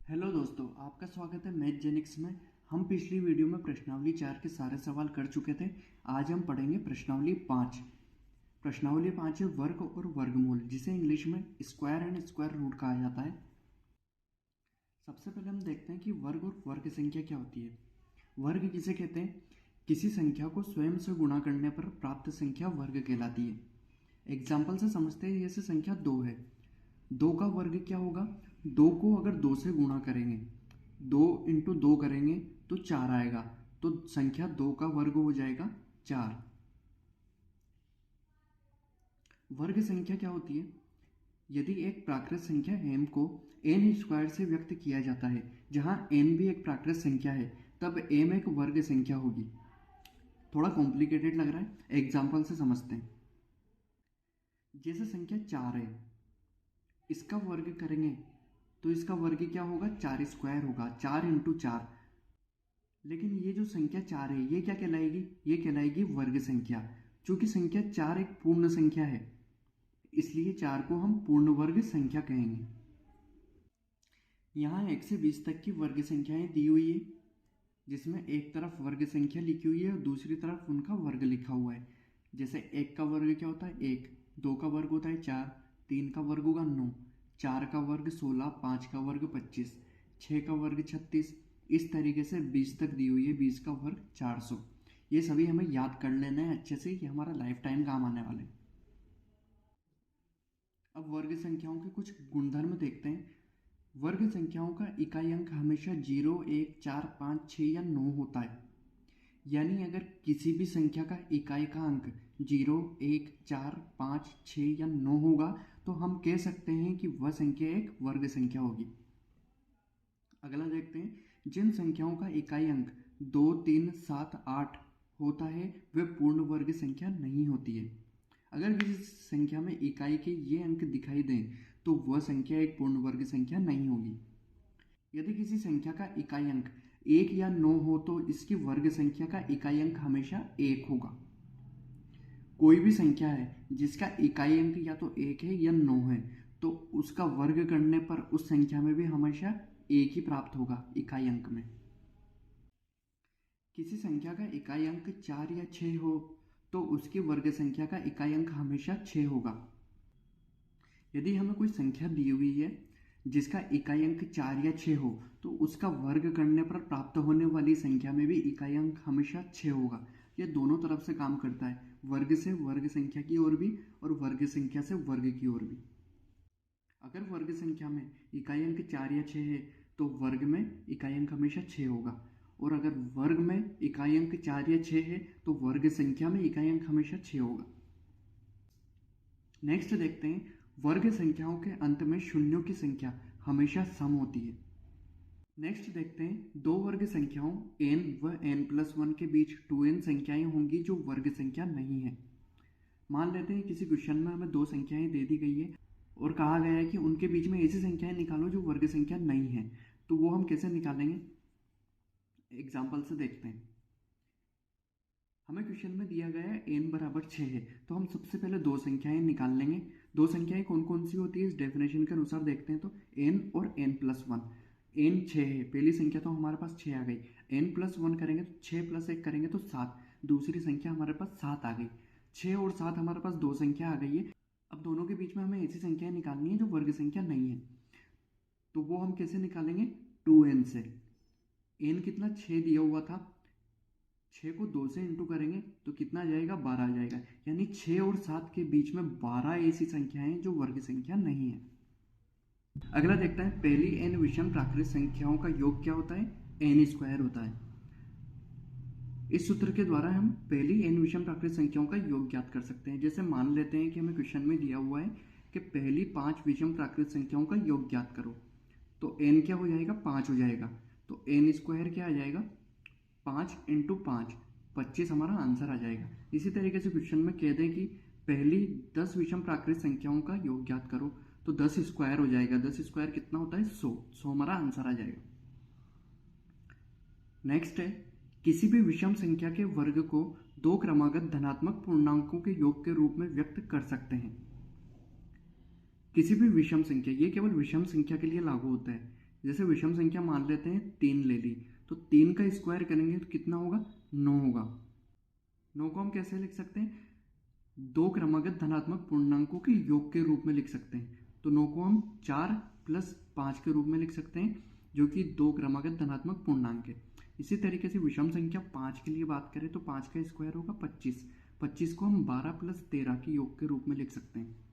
Hello दोस्तों, आपका स्वागत है मैथजेनिक्स में। हम पिछली वीडियो में प्रश्नावली 4 के सारे सवाल कर चुके थे। आज हम पढ़ेंगे प्रश्नावली 5। प्रश्नावली 5 है वर्ग और वर्गमूल, जिसे इंग्लिश में स्क्वायर एंड स्क्वायर रूट कहा जाता है। सबसे पहले हम देखते हैं कि वर्ग और वर्ग संख्या क्या होती है। वर्ग किसे कहते हैं? किसी संख्या को स्वयं से गुणा करने पर प्राप्त संख्या वर्ग कहलाती है। एग्जाम्पल से समझते हैं, जैसे संख्या 2 है। 2 का वर्ग क्या होगा? 2 को अगर 2 से गुणा करेंगे, 2 इंटू 2 करेंगे तो 4 आएगा, तो संख्या 2 का वर्ग हो जाएगा 4। वर्ग संख्या क्या होती है? यदि एक प्राकृत संख्या m को n स्क्वायर से व्यक्त किया जाता है, जहां n भी एक प्राकृत संख्या है, तब m एक वर्ग संख्या होगी। थोड़ा कॉम्प्लिकेटेड लग रहा है, एग्जाम्पल से समझते हैं। जैसे संख्या 4 है, इसका वर्ग करेंगे तो इसका वर्ग क्या होगा? 4 स्क्वायर होगा, 4 इंटू 4। लेकिन ये जो संख्या 4 है, ये क्या कहलाएगी? ये कहलाएगी वर्ग संख्या। चूंकि संख्या 4 एक पूर्ण संख्या है, इसलिए 4 को हम पूर्ण वर्ग संख्या कहेंगे। यहाँ 1 से 20 तक की वर्ग संख्याएं दी हुई है, जिसमें एक तरफ वर्ग संख्या लिखी हुई है और दूसरी तरफ उनका वर्ग लिखा हुआ है। जैसे 1 का वर्ग क्या होता है? 1। 2 का वर्ग होता है 4। 3 का वर्ग होगा 9। 4 का वर्ग 16। 5 का वर्ग 25। 6 का वर्ग 36। इस तरीके से 20 तक दी हुई है। 20 का वर्ग 400। ये सभी हमें याद कर लेना है अच्छे से, ये हमारा लाइफ टाइम काम आने वाले। अब वर्ग संख्याओं के कुछ गुणधर्म देखते हैं। वर्ग संख्याओं का इकाई अंक हमेशा 0, 1, 4, 5, 6 या 9 होता है। यानी अगर किसी भी संख्या का इकाई का अंक 0, 1, 4, 5, 6 या 9 होगा, तो हम कह सकते हैं कि वह संख्या एक वर्ग संख्या होगी। अगला देखते हैं, जिन संख्याओं का इकाई अंक 2, 3, 7, 8 होता है, वे पूर्ण वर्ग संख्या नहीं होती है। अगर किसी संख्या में इकाई के ये अंक दिखाई दें, तो वह संख्या एक पूर्ण वर्ग संख्या नहीं होगी। यदि किसी संख्या का इकाई अंक 1 या 9 हो, तो इसकी वर्ग संख्या का इकाई अंक हमेशा 1 होगा। कोई भी संख्या है जिसका इकाई अंक या तो 1 है या 9 है, तो उसका वर्ग करने पर उस संख्या में भी हमेशा 1 ही प्राप्त होगा इकाई अंक में। किसी संख्या का इकाई अंक 4 या 6 हो, तो उसकी वर्ग संख्या का इकाई अंक हमेशा 6 होगा। यदि हमें कोई संख्या दी हुई है जिसका इकाई अंक 4 या 6 हो, तो उसका वर्ग करने पर प्राप्त होने वाली संख्या में भी इकाई अंक हमेशा 6 होगा। यह दोनों तरफ से काम करता है, वर्ग से वर्ग संख्या की ओर भी और वर्ग संख्या से वर्ग की ओर भी। अगर वर्ग संख्या में इकाई अंक 4 या 6 है, तो वर्ग में इकाई अंक हमेशा 6 होगा, और अगर वर्ग में इकाई अंक 4 या 6 है, तो वर्ग संख्या में इकाई अंक हमेशा 6 होगा। नेक्स्ट देखते हैं, वर्ग संख्याओं के अंत में शून्यों की संख्या हमेशा सम होती है। नेक्स्ट देखते हैं, दो वर्ग संख्याओं n व n+1 के बीच 2n संख्याएं होंगी जो वर्ग संख्या नहीं है। मान लेते हैं किसी क्वेश्चन में हमें दो संख्याएं दे दी गई है और कहा गया है कि उनके बीच में ऐसी संख्याएं निकालो जो वर्ग संख्या नहीं है। तो वो हम कैसे निकालेंगे? एग्जाम्पल से देखते हैं। हमें क्वेश्चन में दिया गया है n बराबर 6 है, तो हम सबसे पहले दो संख्याएं निकाल लेंगे। दो संख्याएं कौन कौन सी होती है इस डेफिनेशन के अनुसार देखते हैं। तो n और n+1। n 6 है, पहली संख्या तो हमारे पास 6 आ गई। n+1 करेंगे तो 6 + 1 करेंगे तो 7, दूसरी संख्या हमारे पास 7 आ गई। 6 और 7 हमारे पास दो संख्या आ गई है। अब दोनों के बीच में हमें ऐसी संख्याएं निकालनी है जो वर्ग संख्या नहीं है, तो वो हम कैसे निकालेंगे? 2n से। n कितना? 6 दिया हुआ था, 6 को 2 से इंटू करेंगे तो कितना आ जाएगा? 12 आ जाएगा। यानी 6 और 7 के बीच में 12 ऐसी संख्याएं जो वर्ग संख्या नहीं है। अगला देखते हैं, पहली n विषम प्राकृत संख्याओं का योग क्या होता है? n² होता है। इस सूत्र के द्वारा हम पहली n विषम प्राकृत संख्याओं का योग ज्ञात कर सकते हैं। जैसे मान लेते हैं कि हमें क्वेश्चन में दिया हुआ है कि पहली 5 विषम प्राकृत संख्याओं का योग ज्ञात करो, तो n क्या हो जाएगा? 5 हो जाएगा। तो n² क्या आ जाएगा? 5 इंटू 5, 25 हमारा आंसर आ जाएगा। इसी तरीके से क्वेश्चन में कह दें कि पहली 10 विषम प्राकृत संख्याओं का योग ज्ञात करो, तो 10² हो जाएगा। 10² कितना होता है? 100। 100 हमारा आंसर आ जाएगा। नेक्स्ट है, किसी भी विषम संख्या के वर्ग को दो क्रमागत धनात्मक पूर्णांकों के योग के रूप में व्यक्त कर सकते हैं। किसी भी विषम संख्या, ये केवल विषम संख्या के लिए लागू होता है, जैसे विषम संख्या मान लेते हैं 3 ले ली, तो 3 का स्क्वायर करेंगे तो कितना होगा, 9 होगा। 9 को हम कैसे लिख सकते हैं, दो क्रमागत धनात्मक पूर्णांकों के योग के रूप में लिख सकते हैं। तो 9 को हम 4 + 5 के रूप में लिख सकते हैं, जो कि दो क्रमागत धनात्मक पूर्णांक है। इसी तरीके से विषम संख्या 5 के लिए बात करें तो 5 का स्क्वायर होगा 25। 25 को हम 12 + 13 के योग के रूप में लिख सकते हैं।